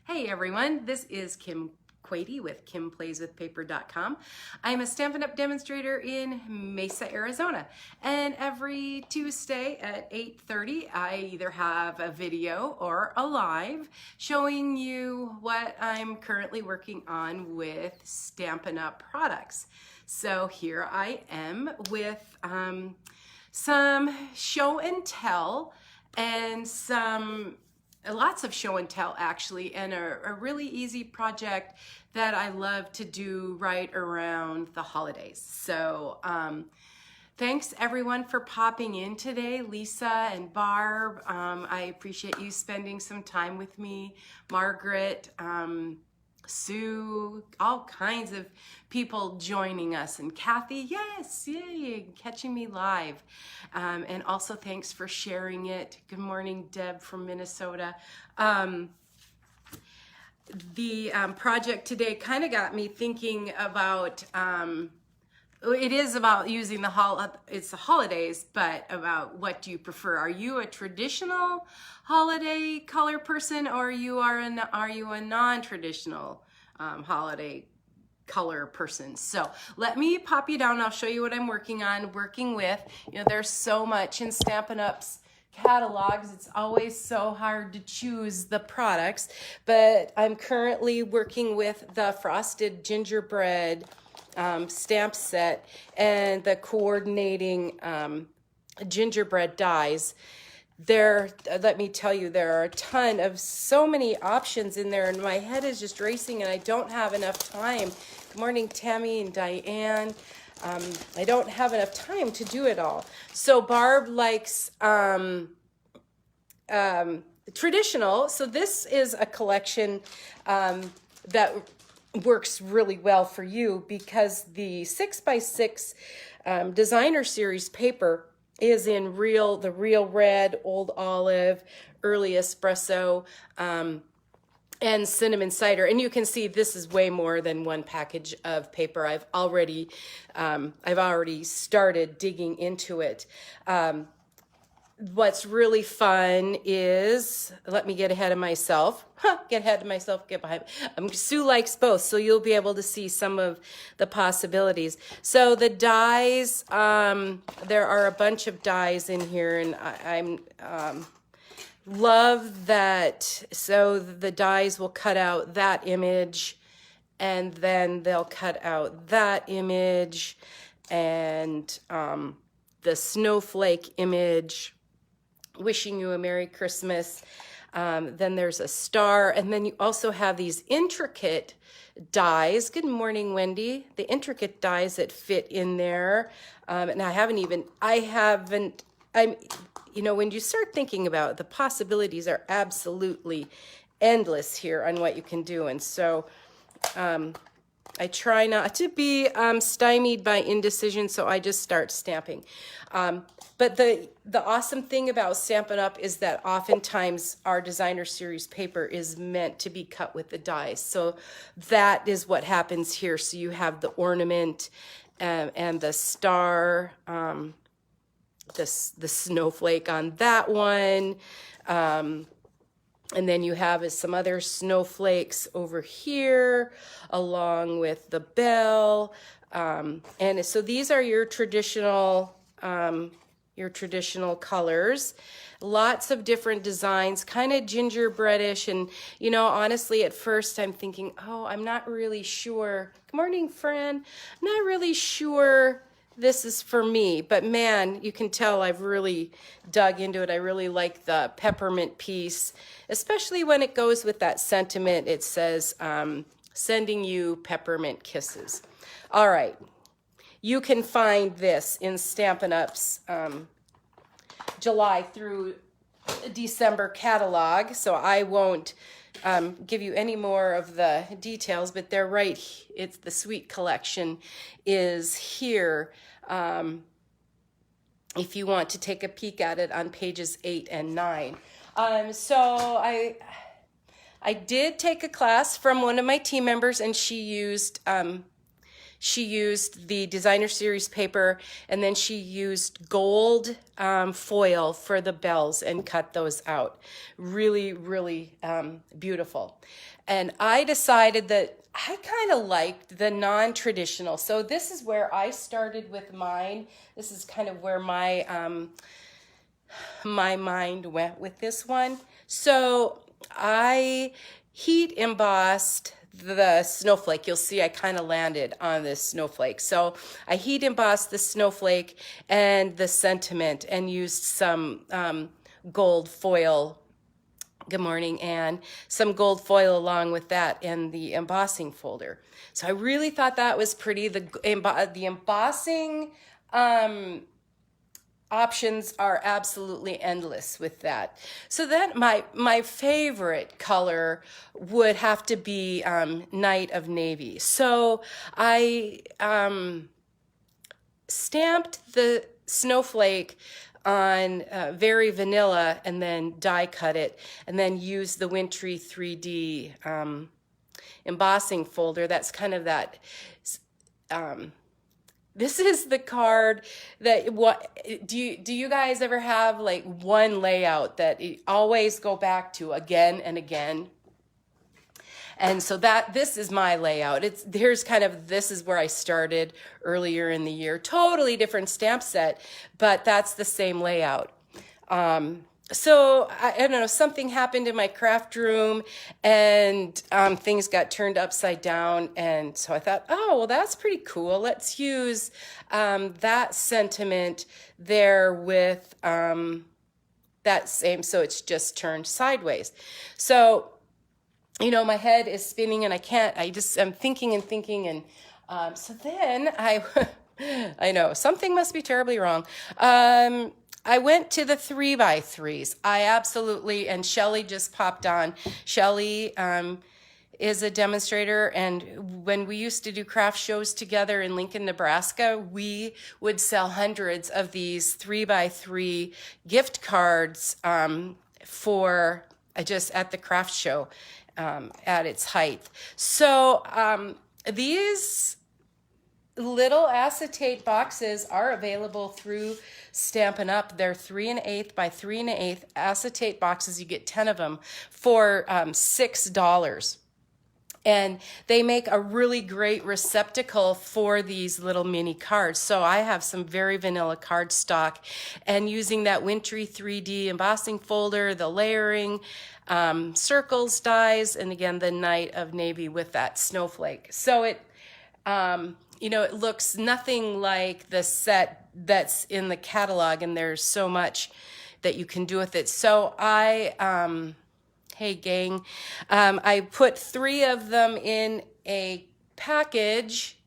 Hey everyone, this is Kim Quady with KimPlaysWithPaper.com. I'm a Stampin' Up! Demonstrator in Mesa, Arizona, and every Tuesday at 8:30 I either have a video or a live showing you what I'm currently working on with Stampin' Up! Products. So here I am with some show and tell and lots of show and tell actually, and a really easy project that I love to do right around the holidays. So thanks everyone for popping in today. Lisa and Barb, I appreciate you spending some time with me. Margaret, Sue, all kinds of people joining us, and Kathy, yes, yay, catching me live. And also thanks for sharing it. Good morning, Deb from Minnesota. The project today kind of got me thinking about, it is about using it's the holidays, but about what do you prefer? Are you a traditional holiday color person, or are you a non-traditional holiday color person? So let me pop you down. I'll show you what I'm working with. You know, there's so much in Stampin' Up's catalogs. It's always so hard to choose the products, but I'm currently working with the Frosted Gingerbread stamp set and the coordinating gingerbread dies. Let me tell you, there are a ton of so many options in there, and my head is just racing and I don't have enough time. Good morning, Tammy and Diane. I don't have enough time to do it all. So Barb likes traditional. So this is a collection that works really well for you because the 6x6 designer series paper is in the real red, old olive, early espresso, and cinnamon cider. And you can see this is way more than one package of paper. I've already started digging into it. What's really fun is, let me get ahead of myself. Get ahead of myself, get behind. Sue likes both, so you'll be able to see some of the possibilities. So the dies, there are a bunch of dies in here, and I'm love that. So the dies will cut out that image, and then they'll cut out that image, and the snowflake image, wishing you a Merry Christmas. Then there's a star, and then you also have these intricate dies. Good morning, Wendy. The intricate dies that fit in there. And you know, when you start thinking about it, the possibilities are absolutely endless here on what you can do. And so I try not to be stymied by indecision, so I just start stamping. But the awesome thing about Stampin' Up! Is that oftentimes our designer series paper is meant to be cut with the dies. So that is what happens here. So you have the ornament and the star, the snowflake on that one. And then you have some other snowflakes over here, along with the bell. And so these are your traditional colors. Lots of different designs, kind of gingerbreadish. And, you know, honestly, at first I'm thinking, oh, I'm not really sure. Good morning, Fran. I'm not really sure this is for me, but man, you can tell I've really dug into it. I really like the peppermint piece, especially when it goes with that sentiment. It says, sending you peppermint kisses. All right. You can find this in Stampin' Up's July through December catalog, so I won't give you any more of the details, but they're right. It's the Sweet Collection is here if you want to take a peek at it on pages 8 and 9. So I did take a class from one of my team members, and she used she used the designer series paper, and then she used gold foil for the bells and cut those out. Really, really beautiful. And I decided that I kind of liked the non-traditional. So this is where I started with mine. This is kind of where my my mind went with this one. So I heat embossed the snowflake. You'll see I kind of landed on this snowflake. So I heat embossed the snowflake and the sentiment and used some gold foil. Good morning, Anne. Some gold foil along with that and the embossing folder. So I really thought that was pretty. The embossing options are absolutely endless with that. So then my favorite color would have to be Night of Navy. So I stamped the snowflake on very vanilla and then die cut it and then used the Wintry 3D embossing folder. That's kind of that this is the card that, what do you guys ever have like one layout that you always go back to again and again? And so this is my layout. This is where I started earlier in the year. Totally different stamp set, but that's the same layout. So I don't know, something happened in my craft room and things got turned upside down. And so I thought, oh, well, that's pretty cool. Let's use that sentiment there with that same, so it's just turned sideways. So, you know, my head is spinning and I'm thinking and thinking. And so then I know something must be terribly wrong. I went to the 3x3s. And Shelly just popped on. Shelly is a demonstrator, and when we used to do craft shows together in Lincoln, Nebraska, we would sell hundreds of these 3x3 gift cards for just at the craft show at its height. So these little acetate boxes are available through Stampin' Up. They're 3 1/8 by 3 1/8 acetate boxes. You get 10 of them for $6. And they make a really great receptacle for these little mini cards. So I have some very vanilla card stock, and using that Wintry 3D embossing folder, the layering, circles, dies, and again, the Night of Navy with that snowflake. So it, you know, it looks nothing like the set that's in the catalog, and there's so much that you can do with it. So hey gang, I put 3 of them in a package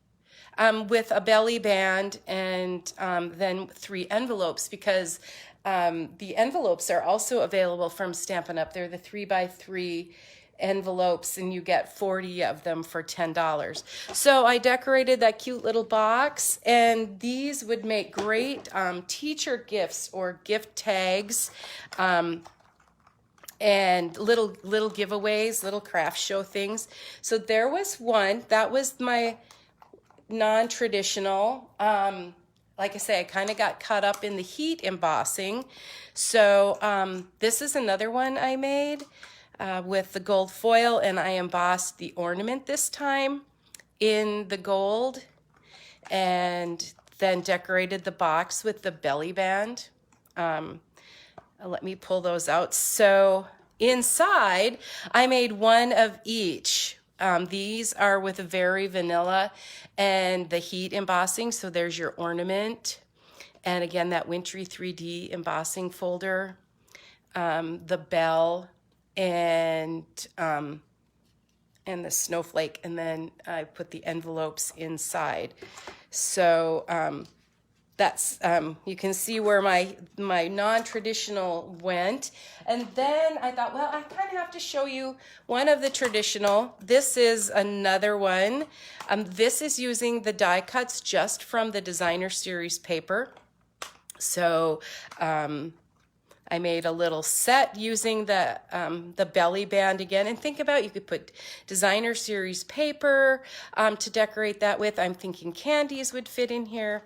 with a belly band and then 3 envelopes, because the envelopes are also available from Stampin' Up. They're the 3x3 envelopes, and you get 40 of them for $10. So I decorated that cute little box, and these would make great teacher gifts or gift tags, and little giveaways, little craft show things. So there was one that was my non-traditional. Like I say, I kind of got caught up in the heat embossing. So this is another one I made with the gold foil, and I embossed the ornament this time in the gold, and then decorated the box with the belly band. Let me pull those out. So inside, I made one of each. These are with very vanilla and the heat embossing. So there's your ornament. And again, that Wintry 3D embossing folder, the bell, and the snowflake. And then I put the envelopes inside. So that's, you can see where my non-traditional went. And then I thought, well, I kind of have to show you one of the traditional. This is another one. This is using the die cuts just from the designer series paper. So I I made a little set using the belly band again. And think about, you could put designer series paper to decorate that with. I'm thinking candies would fit in here.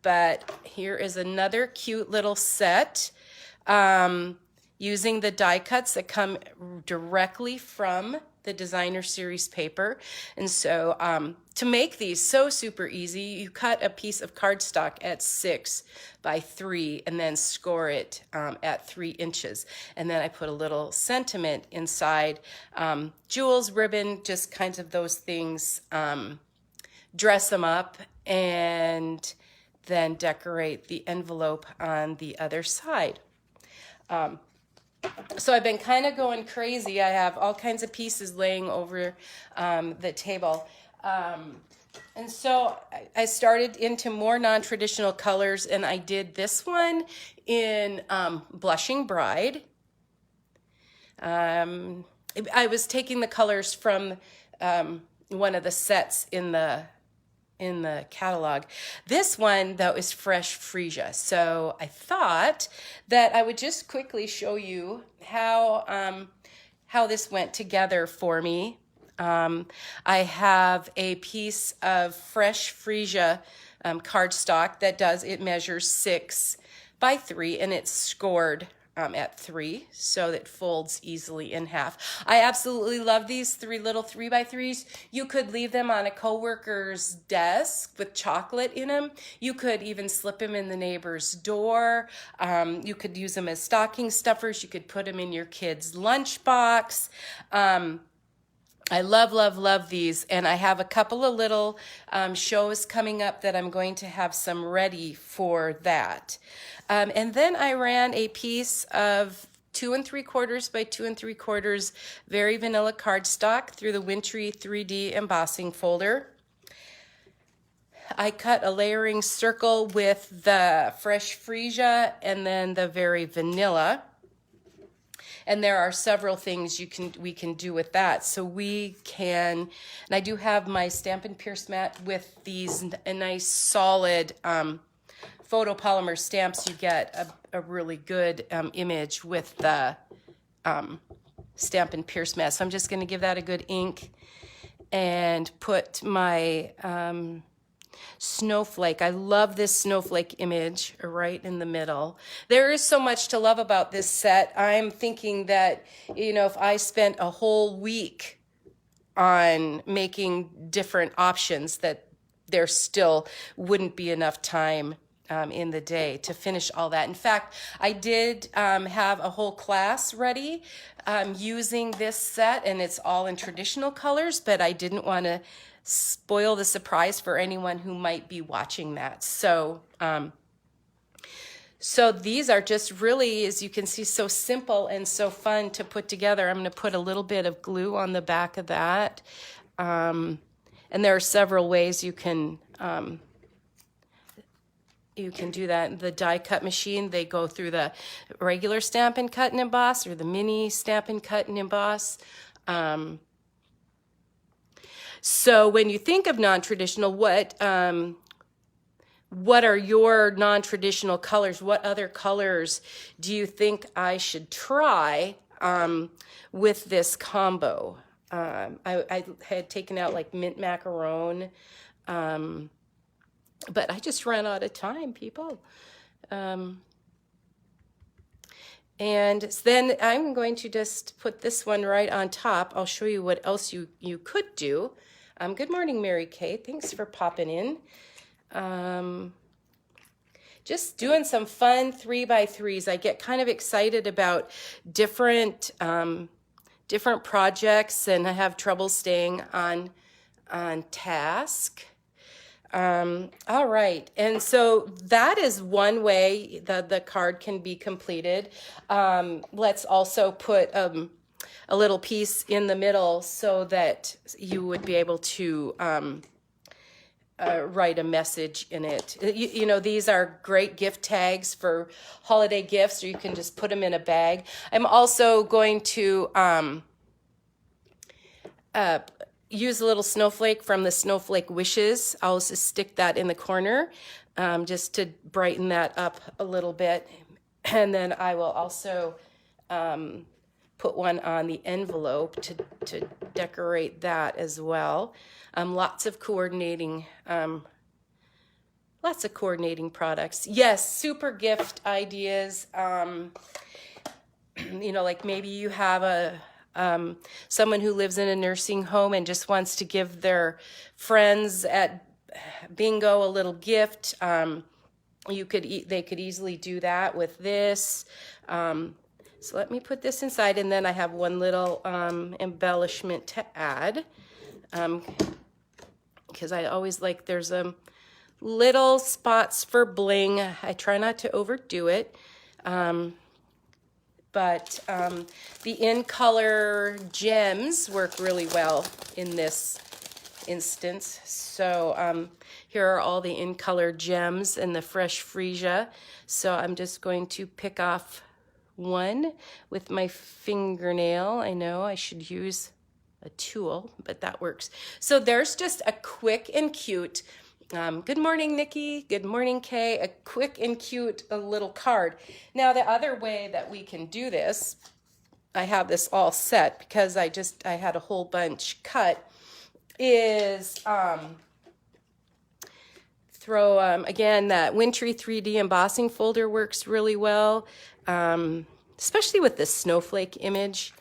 But here is another cute little set using the die cuts that come directly from the designer series paper. And so to make these so super easy, you cut a piece of cardstock at 6 by 3 and then score it at 3 inches. And then I put a little sentiment inside, jewels, ribbon, just kinds of those things, dress them up, and then decorate the envelope on the other side. So I've been kind of going crazy. I have all kinds of pieces laying over the table. And so I started into more non-traditional colors, and I did this one in Blushing Bride. I was taking the colors from one of the sets in the catalog. This one, though, is Fresh Freesia. So I thought that I would just quickly show you how this went together for me. I have a piece of Fresh Freesia cardstock that it measures 6 by 3, and it's scored at 3, so that folds easily in half. I absolutely love these 3 little 3x3s. You could leave them on a coworker's desk with chocolate in them. You could even slip them in the neighbor's door. You could use them as stocking stuffers. You could put them in your kid's lunchbox. I love, love, love these, and I have a couple of little shows coming up that I'm going to have some ready for that. And then I ran a piece of 2 3/4 by 2 3/4 very vanilla cardstock through the wintry 3D embossing folder. I cut a layering circle with the Fresh Freesia and then the very vanilla. And there are several things we can do with that. So we can, and I do have my Stampin' Pierce mat with these nice solid photopolymer stamps. You get a really good image with the Stampin' Pierce mat. So I'm just going to give that a good ink and put my snowflake. I love this snowflake image right in the middle. There is so much to love about this set. I'm thinking that, if I spent a whole week on making different options, that there still wouldn't be enough time in the day to finish all that. In fact, I did have a whole class ready using this set, and it's all in traditional colors, but I didn't want to spoil the surprise for anyone who might be watching that. So so these are just really, as you can see, so simple and so fun to put together. I'm going to put a little bit of glue on the back of that. And there are several ways you can do that. The die cut machine, they go through the regular Stampin' Cut and Emboss or the mini Stampin' Cut and Emboss. So when you think of non-traditional, what are your non-traditional colors? What other colors do you think I should try with this combo? I had taken out like mint macaron, but I just ran out of time, people. And then I'm going to just put this one right on top. I'll show you what else you could do. Good morning, Mary Kay. Thanks for popping in. Just doing some fun 3x3s. I get kind of excited about different projects, and I have trouble staying on task. All right, and so that is one way that the card can be completed. Let's also put a little piece in the middle so that you would be able to write a message in it. You know, these are great gift tags for holiday gifts, or you can just put them in a bag. I'm also going to use a little snowflake from the Snowflake Wishes. I'll just stick that in the corner just to brighten that up a little bit. And then I will also put one on the envelope to decorate that as well. Lots of coordinating products. Yes, super gift ideas. You know, like maybe you have someone who lives in a nursing home and just wants to give their friends at bingo a little gift. They could easily do that with this. So let me put this inside, and then I have one little embellishment to add, because I always like, there's little spots for bling. I try not to overdo it, but the in-color gems work really well in this instance. So here are all the in-color gems and the fresh freesia. So I'm just going to pick off one with my fingernail. I know I should use a tool, but that works. So there's just a quick and cute, good morning, Nikki. Good morning, Kay. A quick and cute little card. Now, the other way that we can do this, I have this all set because I had a whole bunch cut, is throw, again, that Wintry 3D embossing folder works really well, especially with this snowflake image.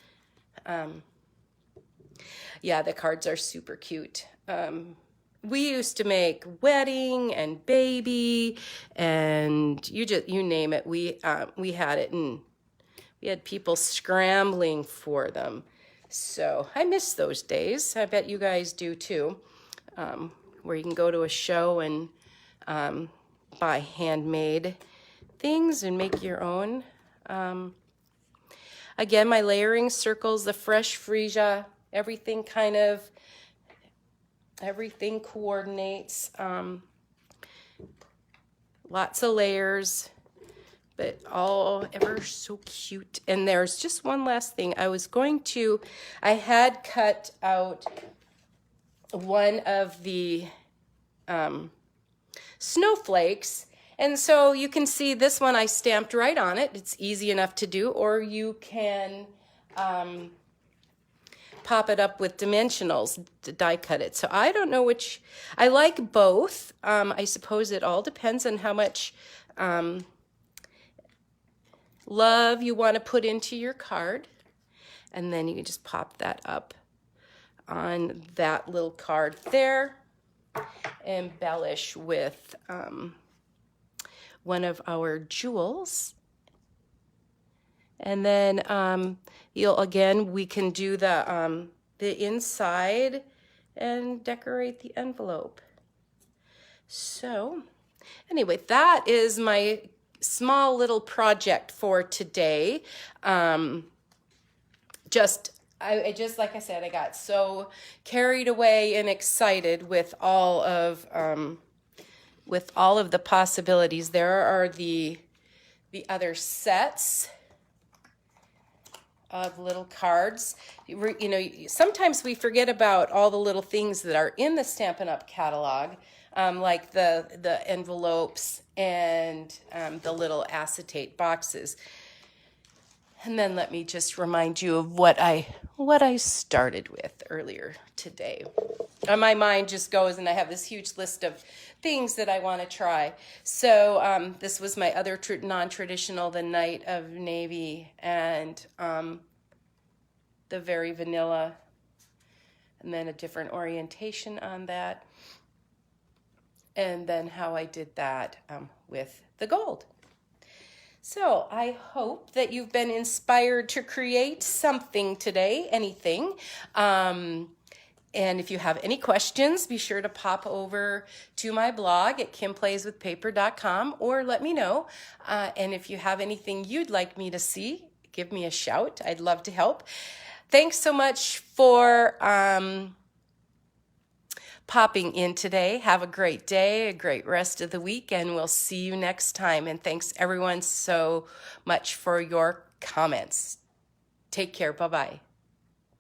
Yeah, the cards are super cute. We used to make wedding and baby, and you name it. We had it, and we had people scrambling for them. So I miss those days. I bet you guys do too, where you can go to a show and buy handmade things and make your own. Again, my layering circles, the fresh freesia, everything coordinates. Lots of layers, but all ever so cute. And there's just one last thing. I had cut out one of the snowflakes, and so you can see this one I stamped right on it. It's easy enough to do, or you can pop it up with dimensionals to die cut it. So I don't know which. I like both. I suppose it all depends on how much love you want to put into your card. And then you can just pop that up on that little card there. Embellish with one of our jewels. And then we can do the inside and decorate the envelope. So anyway, that is my small little project for today. I just, like I said, I got so carried away and excited with all of the possibilities. There are the other sets of little cards. You know, sometimes we forget about all the little things that are in the Stampin' Up! Catalog, like the envelopes and the little acetate boxes. And then let me just remind you of what I started with earlier today. My mind just goes, and I have this huge list of things that I want to try. So this was my other non-traditional, the Night of Navy, and the very vanilla, and then a different orientation on that. And then how I did that with the gold. So I hope that you've been inspired to create something today, anything. And if you have any questions, be sure to pop over to my blog at kimplayswithpaper.com or let me know. And if you have anything you'd like me to see, give me a shout. I'd love to help. Thanks so much for popping in today. Have a great day, a great rest of the week, and we'll see you next time. And thanks everyone so much for your comments. Take care. Bye-bye.